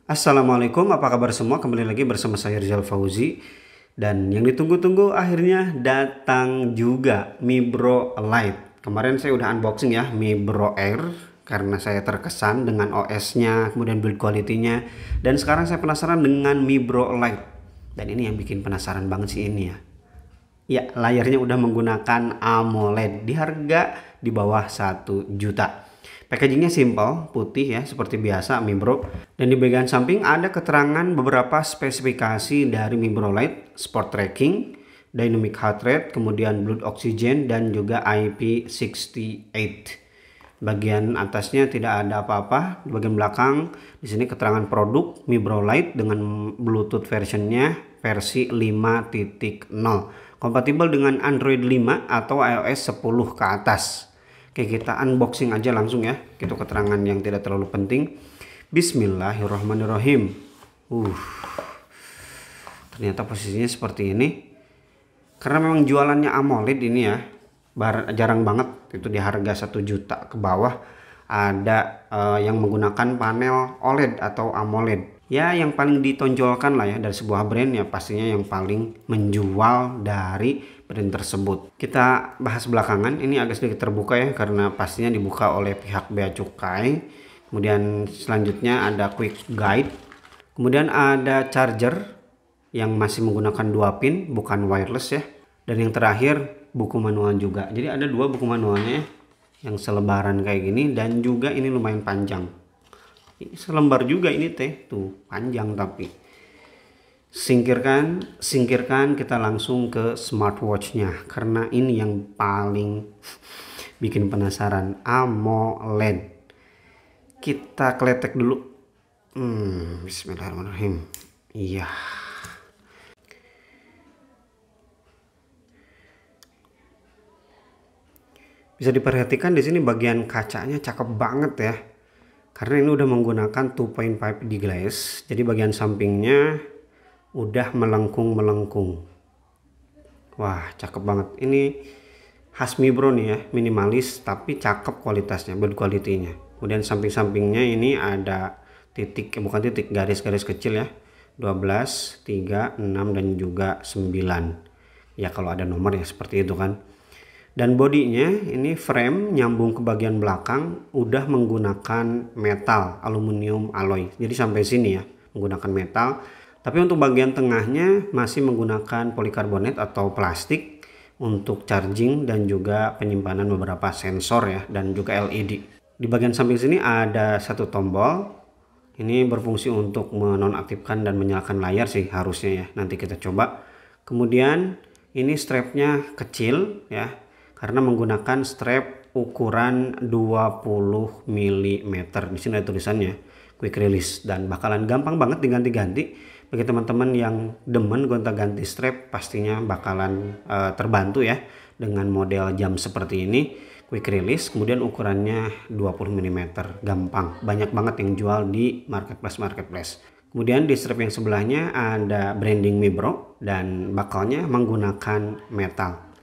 Assalamualaikum, apa kabar semua? Kembali lagi bersama saya Rizal Fauzi. Dan yang ditunggu-tunggu akhirnya datang juga Mi Bro Lite. Kemarin saya udah unboxing ya Mi Bro Air karena saya terkesan dengan OS-nya, kemudian build quality-nya. Dan sekarang saya penasaran dengan Mi Bro Lite. Dan ini yang bikin penasaran banget sih ini ya. Ya, layarnya udah menggunakan AMOLED di harga di bawah 1 juta. Packagingnya simple, putih ya, seperti biasa Mi Bro. Dan di bagian samping ada keterangan beberapa spesifikasi dari Mi Bro Lite, sport tracking, dynamic heart rate, kemudian blood oxygen, dan juga IP68. Bagian atasnya tidak ada apa-apa. Di bagian belakang di sini keterangan produk Mi Bro Lite dengan Bluetooth versionnya versi 5.0, kompatibel dengan Android 5 atau iOS 10 ke atas. Oke, kita unboxing aja langsung ya. Itu keterangan yang tidak terlalu penting. Bismillahirrahmanirrahim. Ternyata posisinya seperti ini. Karena memang jualannya AMOLED ini ya, jarang banget itu di harga 1 juta ke bawah ada yang menggunakan panel OLED atau AMOLED. Ya, yang paling ditonjolkan lah ya dari sebuah brand ya, pastinya yang paling menjual dari brand tersebut. Kita bahas belakangan, ini agak sedikit terbuka ya karena pastinya dibuka oleh pihak Bea Cukai. Kemudian selanjutnya ada quick guide. Kemudian ada charger yang masih menggunakan 2 pin, bukan wireless ya. Dan yang terakhir buku manual juga. Jadi ada 2 buku manualnya yang selebaran kayak gini, dan juga ini lumayan panjang. Ini selembar juga ini teh, tuh panjang tapi. Singkirkan kita langsung ke smartwatch-nya karena ini yang paling bikin penasaran, AMOLED. Kita kletek dulu. Bismillahirrahmanirrahim. Iya. Bisa diperhatikan di sini bagian kacanya cakep banget ya. Karena ini udah menggunakan 2.5D glass. Jadi bagian sampingnya udah melengkung. Wah, cakep banget. Ini khas Mi Bro nih ya, minimalis tapi cakep kualitasnya, build quality-nya. Kemudian samping-sampingnya ini ada titik, bukan titik, garis-garis kecil ya. 12, 3, 6 dan juga 9. Ya kalau ada nomor ya seperti itu kan. Dan bodinya ini frame nyambung ke bagian belakang udah menggunakan metal aluminium alloy. Jadi sampai sini ya menggunakan metal. Tapi untuk bagian tengahnya masih menggunakan polikarbonat atau plastik untuk charging dan juga penyimpanan beberapa sensor ya, dan juga LED. Di bagian samping sini ada satu tombol. Ini berfungsi untuk menonaktifkan dan menyalakan layar sih harusnya ya. Nanti kita coba. Kemudian ini strapnya kecil ya, karena menggunakan strap ukuran 20 mm. Di sini ada tulisannya quick release dan bakalan gampang banget diganti-ganti. Bagi teman-teman yang demen gonta-ganti strap pastinya bakalan terbantu ya dengan model jam seperti ini, quick release. Kemudian ukurannya 20 mm, gampang, banyak banget yang jual di marketplace. Kemudian di strap yang sebelahnya ada branding Mi Bro dan bakalnya menggunakan metal.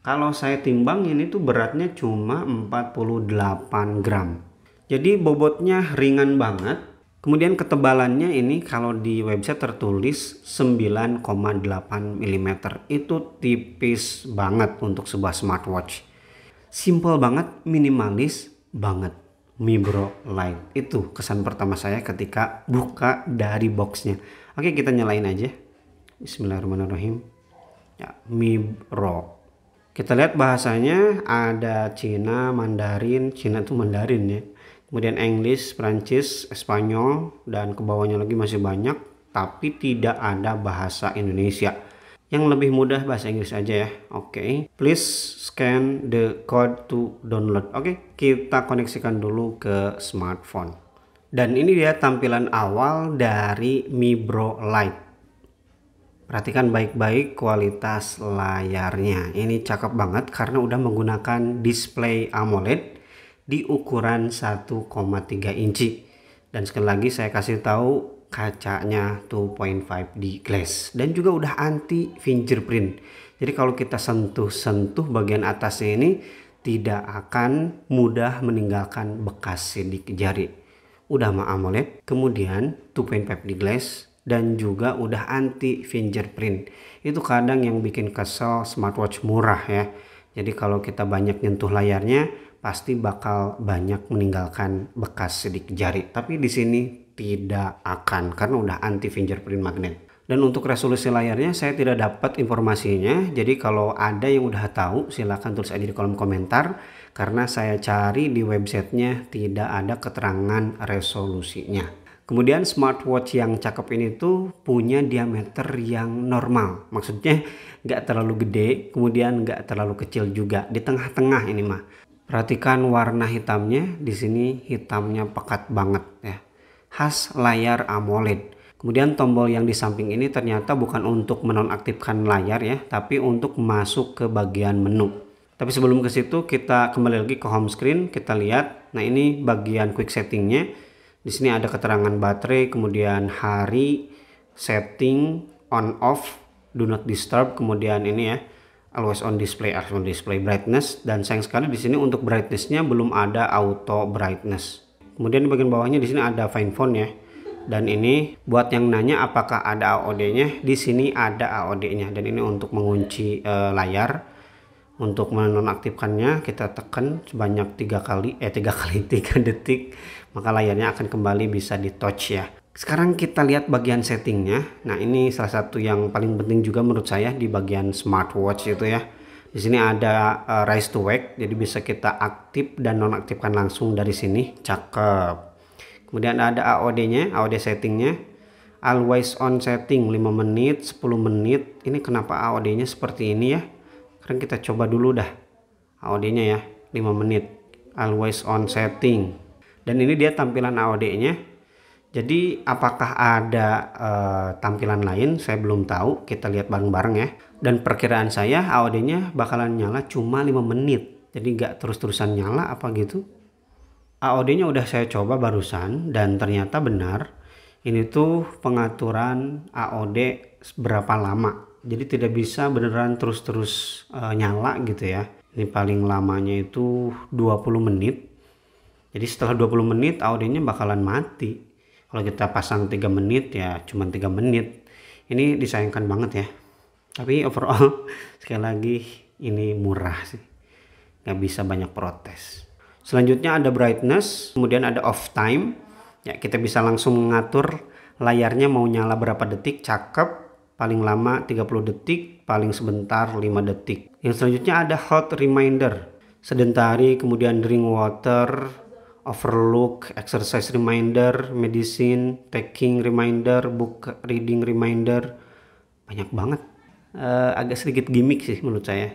Kalau saya timbang ini tuh beratnya cuma 48 gram. Jadi bobotnya ringan banget. Kemudian ketebalannya ini kalau di website tertulis 9,8 mm. Itu tipis banget untuk sebuah smartwatch. Simple banget, minimalis banget. Mi Bro Lite. Itu kesan pertama saya ketika buka dari boxnya. Oke, kita nyalain aja. Bismillahirrahmanirrahim. Ya, Mi Bro. Kita lihat bahasanya ada Cina, Mandarin, Cina tuh Mandarin ya. Kemudian English, Prancis, Spanyol, dan ke bawahnya lagi masih banyak, tapi tidak ada bahasa Indonesia. Yang lebih mudah bahasa Inggris aja ya. Oke. Please scan the code to download. Oke, kita koneksikan dulu ke smartphone. Dan ini dia tampilan awal dari Mi Bro Lite. Perhatikan baik-baik kualitas layarnya. Ini cakep banget karena udah menggunakan display AMOLED di ukuran 1,3 inci. Dan sekali lagi saya kasih tahu kacanya 2.5D glass dan juga udah anti fingerprint. Jadi kalau kita sentuh-sentuh bagian atasnya ini tidak akan mudah meninggalkan bekas sidik jari. udah AMOLED, kemudian 2.5D glass, dan juga udah anti fingerprint. Itu kadang yang bikin kesel smartwatch murah ya. Jadi kalau kita banyak nyentuh layarnya pasti bakal banyak meninggalkan bekas sidik jari. Tapi di sini tidak akan karena udah anti fingerprint magnet. Dan untuk resolusi layarnya saya tidak dapat informasinya. Jadi kalau ada yang udah tahu silahkan tulis aja di kolom komentar. Karena saya cari di websitenya tidak ada keterangan resolusinya. Kemudian smartwatch yang cakep ini tuh punya diameter yang normal. Maksudnya nggak terlalu gede, kemudian nggak terlalu kecil juga. Di tengah-tengah ini mah. Perhatikan warna hitamnya. Di sini hitamnya pekat banget ya. Khas layar AMOLED. Kemudian tombol yang di samping ini ternyata bukan untuk menonaktifkan layar ya, tapi untuk masuk ke bagian menu. Tapi sebelum ke situ kita kembali lagi ke home screen, kita lihat. Nah, ini bagian quick settingnya. Di sini ada keterangan baterai, kemudian hari, setting, on off, do not disturb, kemudian ini ya, always on display, brightness, dan sayang sekali di sini untuk brightnessnya belum ada auto brightness. Kemudian di bagian bawahnya di sini ada find phone ya. Dan ini buat yang nanya apakah ada AOD-nya, di sini ada AOD-nya. Dan ini untuk mengunci layar. Untuk menonaktifkannya kita tekan sebanyak 3 detik, maka layarnya akan kembali bisa di touch ya. Sekarang kita lihat bagian settingnya. Nah, ini salah satu yang paling penting juga menurut saya di bagian smartwatch itu ya. Di sini ada rise to wake, jadi bisa kita aktif dan nonaktifkan langsung dari sini. Cakep. Kemudian ada AOD-nya, AOD settingnya, always on setting 5 menit, 10 menit. Ini kenapa AOD-nya seperti ini ya? Sekarang kita coba dulu dah AOD-nya ya, 5 menit, always on setting. Dan ini dia tampilan AOD-nya. Jadi apakah ada tampilan lain? Saya belum tahu, kita lihat bareng-bareng ya. Dan perkiraan saya AOD-nya bakalan nyala cuma 5 menit. Jadi nggak terus-terusan nyala apa gitu. AOD-nya udah saya coba barusan dan ternyata benar. Ini tuh pengaturan AOD berapa lama. Jadi tidak bisa beneran terus-terus nyala gitu ya. Ini paling lamanya itu 20 menit. Jadi setelah 20 menit AOD-nya bakalan mati. Kalau kita pasang 3 menit ya cuma 3 menit. Ini disayangkan banget ya. Tapi overall sekali lagi ini murah sih. Nggak bisa banyak protes. Selanjutnya ada brightness, kemudian ada off time. Ya, kita bisa langsung mengatur layarnya mau nyala berapa detik, cakep. Paling lama 30 detik, paling sebentar 5 detik. Yang selanjutnya ada hot reminder. Sedentary, kemudian drink water, overlook, exercise reminder, medicine, taking reminder, book reading reminder. Banyak banget. Agak sedikit gimmick sih menurut saya.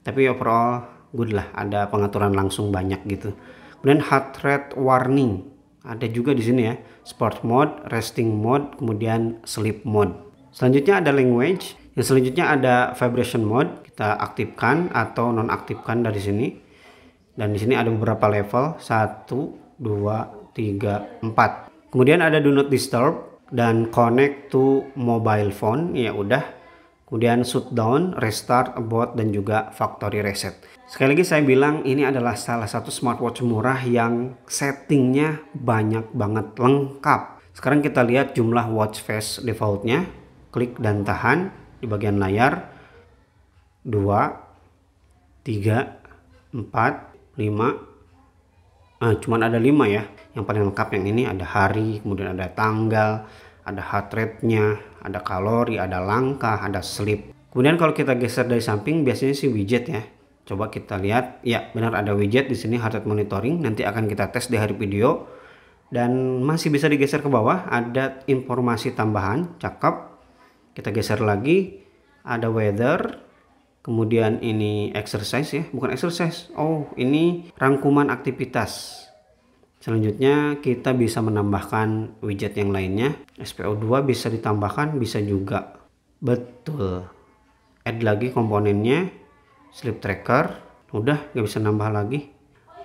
Tapi overall good lah, ada pengaturan langsung banyak gitu. Kemudian heart rate warning ada juga di sini ya, sport mode, resting mode, kemudian sleep mode. Selanjutnya ada language. Yang selanjutnya ada vibration mode, kita aktifkan atau nonaktifkan dari sini. Dan di sini ada beberapa level, 1, 2, 3, 4. Kemudian ada do not disturb dan connect to mobile phone, ya udah. Kemudian shutdown, restart, about, dan juga factory reset. Sekali lagi saya bilang ini adalah salah satu smartwatch murah yang settingnya banyak banget, lengkap. Sekarang kita lihat jumlah watch face defaultnya. Klik dan tahan di bagian layar. 2, 3, 4, 5. Cuman ada 5 ya. Yang paling lengkap yang ini ada hari, kemudian ada tanggal, ada heart rate-nya, ada kalori, ada langkah, ada sleep. Kemudian kalau kita geser dari samping biasanya sih widget ya. Coba kita lihat, ya benar ada widget di sini heart rate monitoring. Nanti akan kita tes di hari video. Dan masih bisa digeser ke bawah, ada informasi tambahan, cakep. Kita geser lagi, ada weather. Kemudian ini exercise ya, bukan exercise. Oh, ini rangkuman aktivitas. Selanjutnya kita bisa menambahkan widget yang lainnya. SPO2 bisa ditambahkan, bisa juga. Betul. Add lagi komponennya. Sleep tracker. Udah, nggak bisa nambah lagi.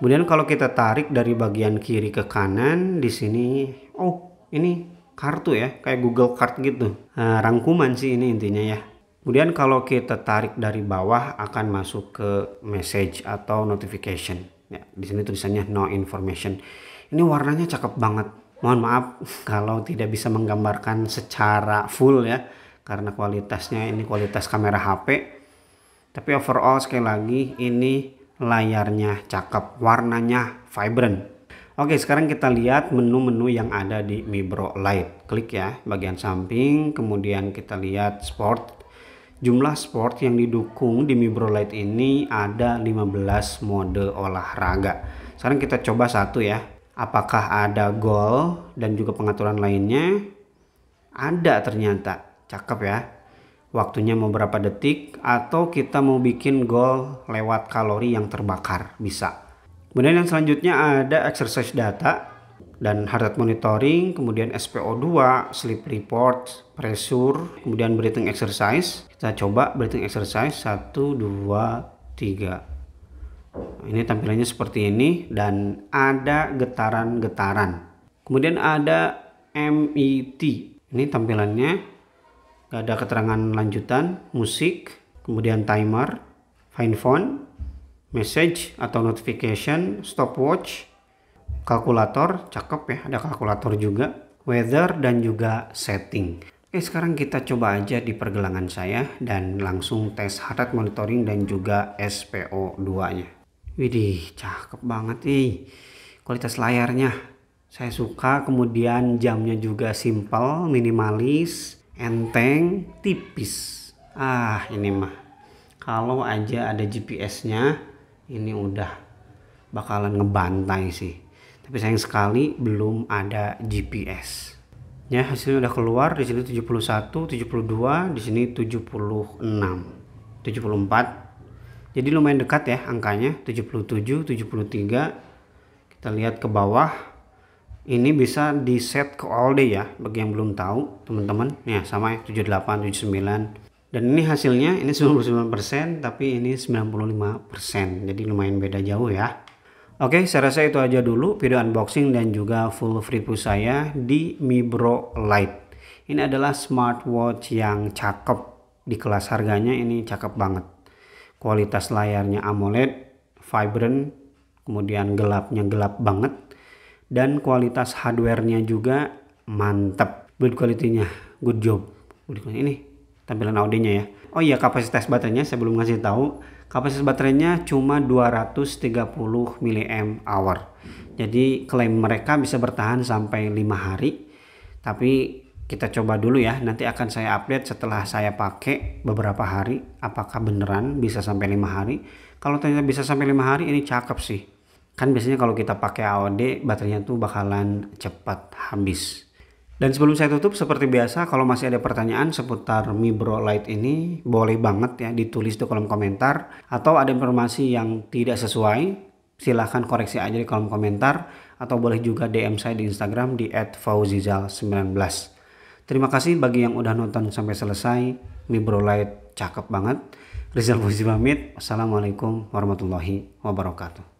Kemudian kalau kita tarik dari bagian kiri ke kanan, di sini, oh ini kartu ya, kayak Google Card gitu. Nah, rangkuman sih ini intinya ya. Kemudian kalau kita tarik dari bawah akan masuk ke message atau notification. Ya, di sini tulisannya no information. Ini warnanya cakep banget. Mohon maaf kalau tidak bisa menggambarkan secara full ya, karena kualitasnya ini kualitas kamera HP. Tapi overall sekali lagi ini layarnya cakep, warnanya vibrant. Oke, sekarang kita lihat menu-menu yang ada di Mi Bro Lite. Klik ya bagian samping, kemudian kita lihat sport. Jumlah sport yang didukung di Mi Bro Lite ini ada 15 mode olahraga. Sekarang kita coba satu ya. Apakah ada gol dan juga pengaturan lainnya? Ada ternyata. Cakep ya. Waktunya mau berapa detik, atau kita mau bikin gol lewat kalori yang terbakar, bisa. Kemudian yang selanjutnya ada exercise data dan heart rate monitoring, kemudian SpO2, sleep report, pressure, kemudian breathing exercise. Kita coba breathing exercise 1, 2, 3. Ini tampilannya seperti ini dan ada getaran-getaran. Kemudian ada MET. Ini tampilannya gak ada keterangan lanjutan, musik, kemudian timer, find phone, message atau notification, stopwatch, kalkulator, cakep ya, ada kalkulator juga, weather dan juga setting. Oke, sekarang kita coba aja di pergelangan saya dan langsung tes heart rate monitoring dan juga SpO2 nya. Widih, cakep banget nih kualitas layarnya, saya suka. Kemudian jamnya juga simple, minimalis, enteng, tipis. Ini mah kalau aja ada GPS nya ini udah bakalan ngebantai sih, tapi sayang sekali belum ada GPS ya. Hasilnya udah keluar, di sini 71, 72, di sini 76, 74. Jadi lumayan dekat ya angkanya, 77, 73. Kita lihat ke bawah, ini bisa di set ke all day ya bagi yang belum tahu teman-teman ya, sama ya 78, 79. Dan ini hasilnya ini 99%, tapi ini 95%. Jadi lumayan beda jauh ya. Oke, saya rasa itu aja dulu video unboxing dan juga full review saya di Mi Bro Lite. Ini adalah smartwatch yang cakep, di kelas harganya ini cakep banget. Kualitas layarnya AMOLED, vibrant, kemudian gelapnya gelap banget. Dan kualitas hardware-nya juga mantap. Build quality-nya good job. Ini tampilan audionya ya. Oh iya, kapasitas baterainya saya belum ngasih tahu. Kapasitas baterainya cuma 230 mAh. Jadi klaim mereka bisa bertahan sampai 5 hari. Tapi kita coba dulu ya. Nanti akan saya update setelah saya pakai beberapa hari. Apakah beneran bisa sampai 5 hari. Kalau ternyata bisa sampai 5 hari, ini cakep sih. Kan biasanya kalau kita pakai AOD baterainya tuh bakalan cepat habis. Dan sebelum saya tutup, seperti biasa, kalau masih ada pertanyaan seputar Mi Bro Lite ini, boleh banget ya ditulis di kolom komentar. Atau ada informasi yang tidak sesuai, silahkan koreksi aja di kolom komentar. Atau boleh juga DM saya di Instagram di @fauzizal19. Terima kasih bagi yang udah nonton sampai selesai. Mi Bro Lite cakep banget. Rizal Fauzi pamit. Wassalamualaikum warahmatullahi wabarakatuh.